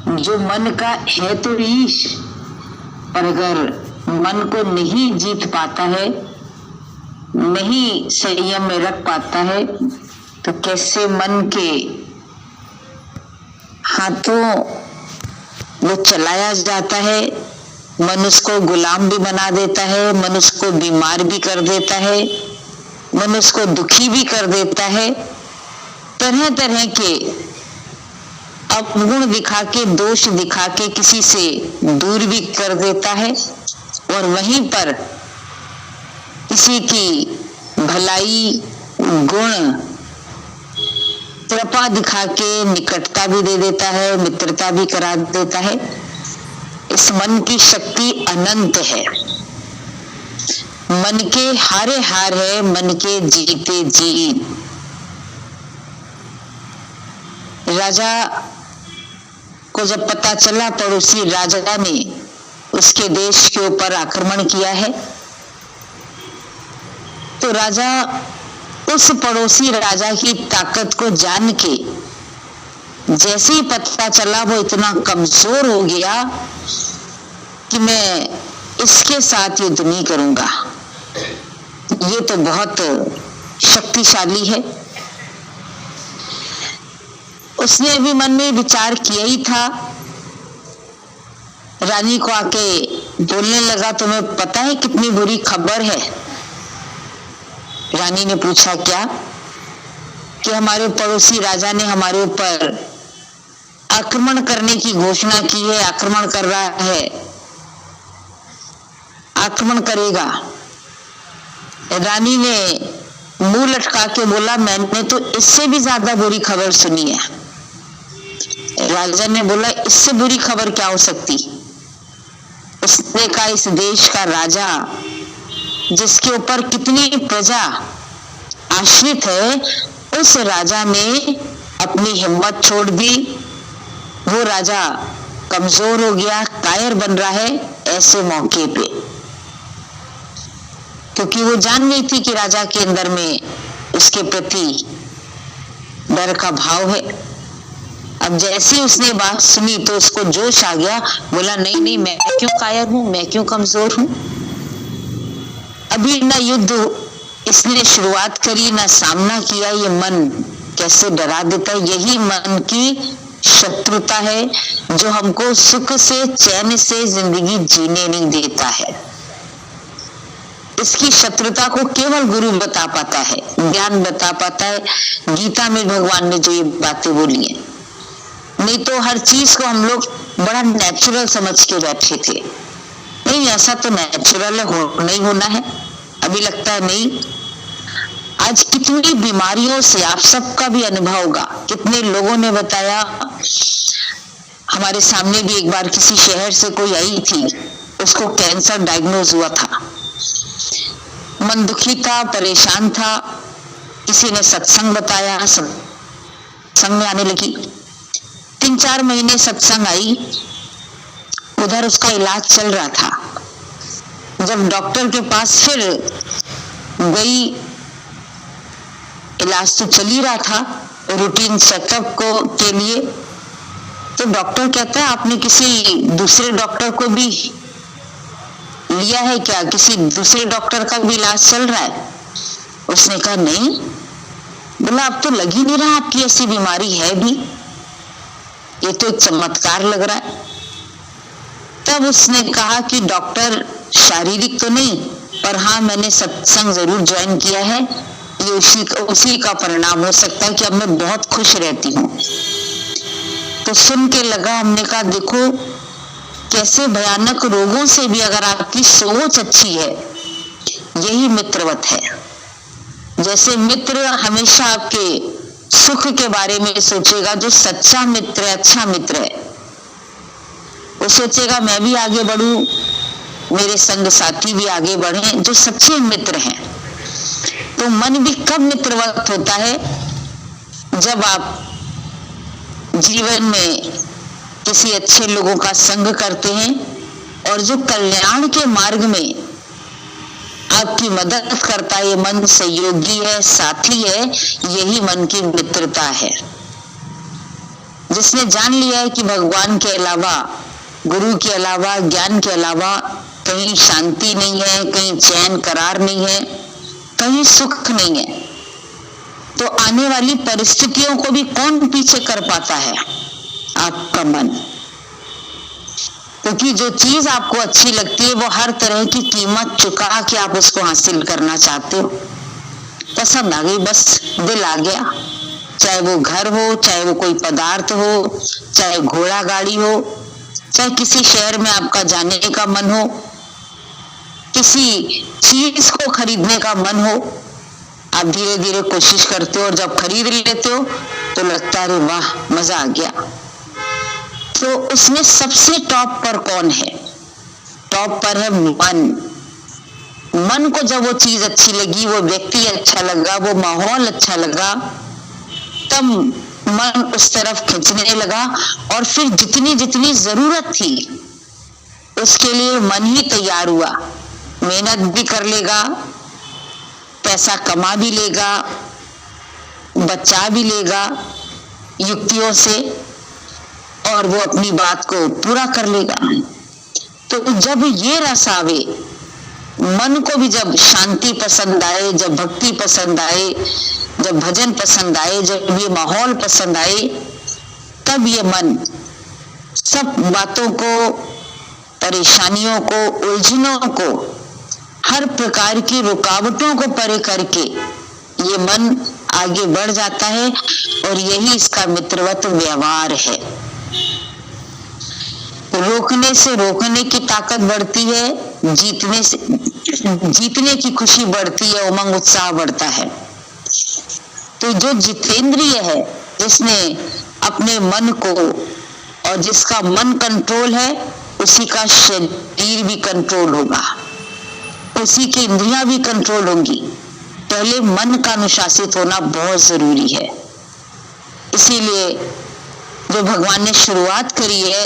जो मन का है तो ईश, पर अगर मन को नहीं जीत पाता है, नहीं संयम में रख पाता है, तो कैसे मन के हाथों वो चलाया जाता है। मन उसको गुलाम भी बना देता है, मन उसको बीमार भी कर देता है, मन उसको दुखी भी कर देता है। तरह तरह के अवगुण दिखा के, दोष दिखा के किसी से दूर भी कर देता है, और वहीं पर किसी की भलाई, गुण, कृपा दिखा के निकटता भी दे देता है, मित्रता भी करा देता है। इस मन की शक्ति अनंत है। मन के हारे हार है, मन के जीते जीत। राजा को जब पता चला पड़ोसी राजा ने उसके देश के ऊपर आक्रमण किया है, तो राजा उस पड़ोसी राजा की ताकत को जान के, जैसे ही पता चला वो इतना कमजोर हो गया कि मैं इसके साथ युद्ध नहीं करूंगा, ये तो बहुत शक्तिशाली है। उसने अभी मन में विचार किया ही था, रानी को आके बोलने लगा, तुम्हें पता है कितनी बुरी खबर है? रानी ने पूछा, क्या? कि हमारे पड़ोसी राजा ने हमारे ऊपर आक्रमण करने की घोषणा की है, आक्रमण कर रहा है, आक्रमण करेगा। रानी ने मुंह लटका के बोला, मैंने तो इससे भी ज्यादा बुरी खबर सुनी है। राजा ने बोला, इससे बुरी खबर क्या हो सकती? उसने कहा, इस देश का राजा, जिसके ऊपर कितनी प्रजा आश्रित है, उस राजा ने अपनी हिम्मत छोड़ दी। वो राजा कमजोर हो गया, कायर बन रहा है ऐसे मौके पे, क्योंकि वो जान गई थी कि राजा के अंदर में उसके प्रति डर का भाव है। अब जैसे उसने बात सुनी तो उसको जोश आ गया, बोला, नहीं नहीं, मैं क्यों कायर हूं, मैं क्यों कमजोर हूं? अभी ना युद्ध इसने शुरुआत करी, ना सामना किया, ये मन कैसे डरा देता है। यही मन की शत्रुता है जो हमको सुख से, चैन से जिंदगी जीने नहीं देता है। इसकी शत्रुता को केवल गुरु बता पाता है, ज्ञान बता पाता है। गीता में भगवान ने जो ये बातें बोली है, नहीं तो हर चीज को हम लोग बड़ा नेचुरल समझ के बैठे थे। नहीं, ऐसा तो नेचुरल नहीं होना है। अभी लगता है नहीं। आज कितनी बीमारियों से आप सबका भी अनुभव होगा। कितने लोगों ने बताया, हमारे सामने भी एक बार किसी शहर से कोई आई थी, उसको कैंसर डायग्नोज हुआ था, मन दुखी था, परेशान था। किसी ने सत्संग बताया, सत्संग में आने लगी। 3-4 महीने सत्संग आई, उधर उसका इलाज चल रहा था। जब डॉक्टर के पास फिर गई, इलाज तो चल ही रहा था रूटीन चेकअप को के लिए, तो डॉक्टर कहता है, आपने किसी दूसरे डॉक्टर को भी लिया है क्या? किसी दूसरे डॉक्टर का भी इलाज चल रहा है? उसने कहा, नहीं। बोला, अब तो लग ही नहीं रहा आपकी ऐसी बीमारी है भी, ये तो एक चमत्कार लग रहा है। तब उसने कहा कि डॉक्टर, शारीरिक तो नहीं, पर हाँ, मैंने सत्संग जरूर ज्वाइन किया है, ये उसी का परिणाम हो सकता है कि अब मैं बहुत खुश रहती हूँ। तो सुन के लगा, हमने कहा, देखो कैसे भयानक रोगों से भी अगर आपकी सोच अच्छी है, यही मित्रवत है। जैसे मित्र हमेशा आपके सुख के बारे में सोचेगा, जो सच्चा मित्र है, अच्छा मित्र है, वो सोचेगा मैं भी आगे बढ़ूं, मेरे संग साथी भी आगे बढ़े, जो सच्चे मित्र हैं। तो मन भी कब मित्रवत होता है? जब आप जीवन में किसी अच्छे लोगों का संग करते हैं और जो कल्याण के मार्ग में आपकी मदद करता है, ये मन सहयोगी है, साथी है, यही मन की मित्रता है। जिसने जान लिया है कि भगवान के अलावा, गुरु के अलावा, ज्ञान के अलावा कहीं शांति नहीं है, कहीं चैन करार नहीं है, कहीं सुख नहीं है, तो आने वाली परिस्थितियों को भी कौन पीछे कर पाता है? आपका मन। क्योंकि जो चीज आपको अच्छी लगती है वो हर तरह की कीमत चुका के आप उसको हासिल करना चाहते हो। पसंद आ गई, बस दिल आ गया, चाहे वो घर हो, चाहे वो कोई पदार्थ हो, चाहे घोड़ा गाड़ी हो, चाहे किसी शहर में आपका जाने का मन हो, किसी चीज को खरीदने का मन हो, आप धीरे धीरे कोशिश करते हो और जब खरीद लेते हो तो लगता है वाह मजा आ गया। तो उसमें सबसे टॉप पर कौन है? टॉप पर है मन। मन को जब वो चीज अच्छी लगी, वो व्यक्ति अच्छा लगा, वो माहौल अच्छा लगा, तब मन उस तरफ खींचने लगा और फिर जितनी जितनी जरूरत थी उसके लिए मन ही तैयार हुआ। मेहनत भी कर लेगा, पैसा कमा भी लेगा, बचा भी लेगा युक्तियों से, और वो अपनी बात को पूरा कर लेगा। तो जब ये रस आवे, मन को भी जब शांति पसंद आए, जब भक्ति पसंद आए, जब भजन पसंद आए, जब ये माहौल पसंद आए, तब ये मन सब बातों को, परेशानियों को, उलझनों को, हर प्रकार की रुकावटों को परे करके ये मन आगे बढ़ जाता है। और यही इसका मित्रवत व्यवहार है। रोकने से रोकने की ताकत बढ़ती है, जीतने की खुशी बढ़ती है, उमंग उत्साह बढ़ता है। तो जो जितेंद्रिय है, जिसने अपने मन को, और जिसका मन कंट्रोल है, उसी का शरीर भी कंट्रोल होगा, उसी की इंद्रियां भी कंट्रोल होंगी। पहले मन का अनुशासित होना बहुत जरूरी है। इसीलिए जो भगवान ने शुरुआत करी है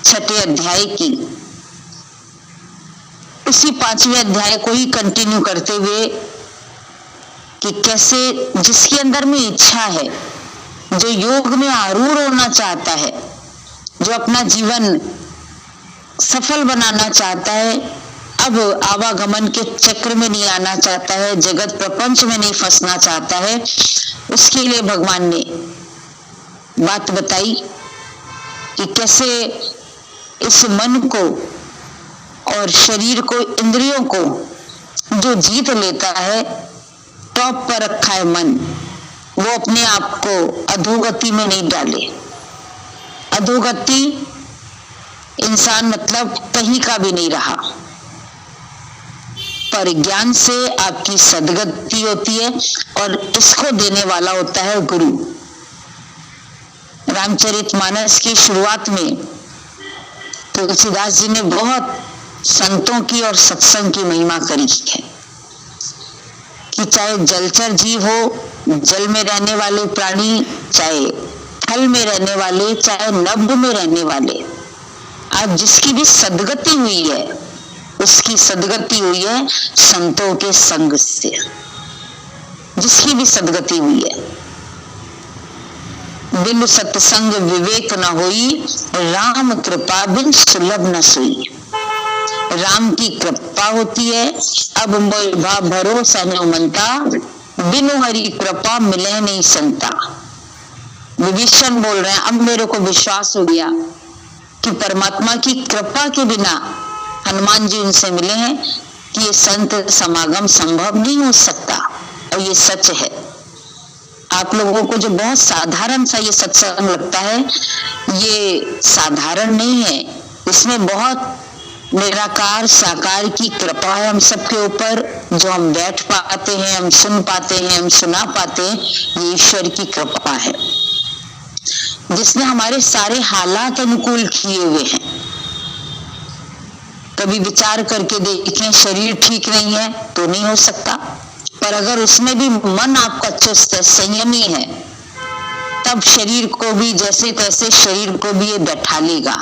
6ठे अध्याय की, उसी 5वें अध्याय को ही कंटिन्यू करते हुए कि कैसे जिसके अंदर में इच्छा है, जो योग में आरूढ़ होना चाहता है, जो अपना जीवन सफल बनाना चाहता है, अब आवागमन के चक्र में नहीं आना चाहता है, जगत प्रपंच में नहीं फंसना चाहता है, उसके लिए भगवान ने बात बताई कि कैसे इस मन को और शरीर को, इंद्रियों को जो जीत लेता है, टॉप पर रखा है मन, वो अपने आप को अधोगति में नहीं डाले। अधोगति इंसान मतलब कहीं का भी नहीं रहा, पर ज्ञान से आपकी सदगति होती है और इसको देने वाला होता है गुरु। रामचरितमानस की शुरुआत में तुलसीदास जी ने बहुत संतों की और सत्संग की महिमा करी है कि चाहे जलचर जीव हो, जल में रहने वाले प्राणी, चाहे थल में रहने वाले, चाहे नभ में रहने वाले, आज जिसकी भी सदगति हुई है, उसकी सदगति हुई है संतों के संग से। जिसकी भी सदगति हुई है, बिन सत्संग विवेक न होई, राम कृपा बिन सुलभ न सोई। राम की कृपा होती है, अब मोह भरोसा न मनता, बिनु हरि कृपा मिले नहीं संता। विभीषण बोल रहे हैं, अब मेरे को विश्वास हो गया कि परमात्मा की कृपा के बिना, हनुमान जी उनसे मिले हैं, कि ये संत समागम संभव नहीं हो सकता। और ये सच है। आप लोगों को जो बहुत साधारण सा ये सत्संग लगता है, ये साधारण नहीं है, इसमें बहुत निराकार साकार की कृपा है हम सबके ऊपर। जो हम बैठ पाते हैं, हम सुन पाते हैं, हम सुना पाते हैं, ये ईश्वर की कृपा है, जिसने हमारे सारे हालात अनुकूल किए हुए हैं। कभी विचार करके देखें, शरीर ठीक नहीं है तो नहीं हो सकता, पर अगर उसमें भी मन आपका चुस्त है, संयमी है, तब शरीर को भी जैसे तैसे शरीर को भी ये बैठा लेगा।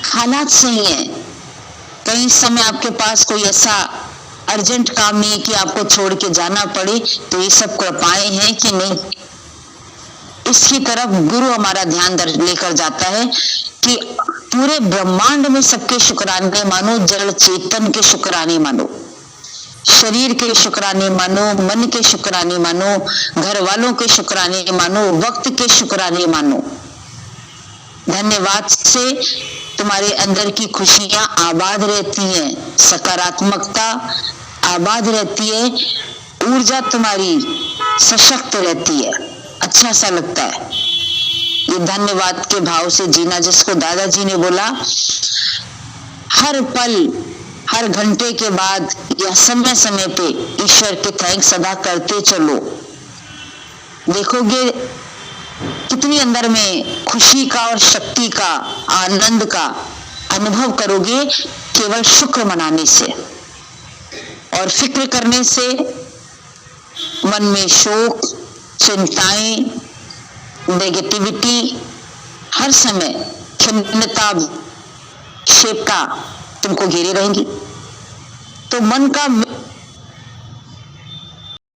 हालात सही है, कई समय आपके पास कोई ऐसा अर्जेंट काम नहीं है कि आपको छोड़ के जाना पड़े, तो ये सब कृपाएं हैं कि नहीं, इसकी तरफ गुरु हमारा ध्यान लेकर जाता है कि पूरे ब्रह्मांड में सबके शुक्राने मानो, जड़ चेतन के शुक्राने मानो, शरीर के शुक्राने मानो, मन के शुक्राने मानो, घर वालों के शुक्राने मानो, वक्त के शुक्राने मानो। धन्यवाद से तुम्हारे अंदर की खुशियां आबाद रहती हैं, सकारात्मकता आबाद रहती है, ऊर्जा तुम्हारी सशक्त रहती है, अच्छा सा लगता है। ये धन्यवाद के भाव से जीना, जिसको दादाजी ने बोला हर पल हर घंटे के बाद या समय समय पे ईश्वर के थैंक्स अदा करते चलो, देखोगे कितनी अंदर में खुशी का और शक्ति का, आनंद का अनुभव करोगे केवल शुक्र मनाने से। और फिक्र करने से मन में शोक, चिंताएं, नेगेटिविटी, हर समय खिन्नता, विक्षेपता तुमको घेरे रहेंगी। तो मन का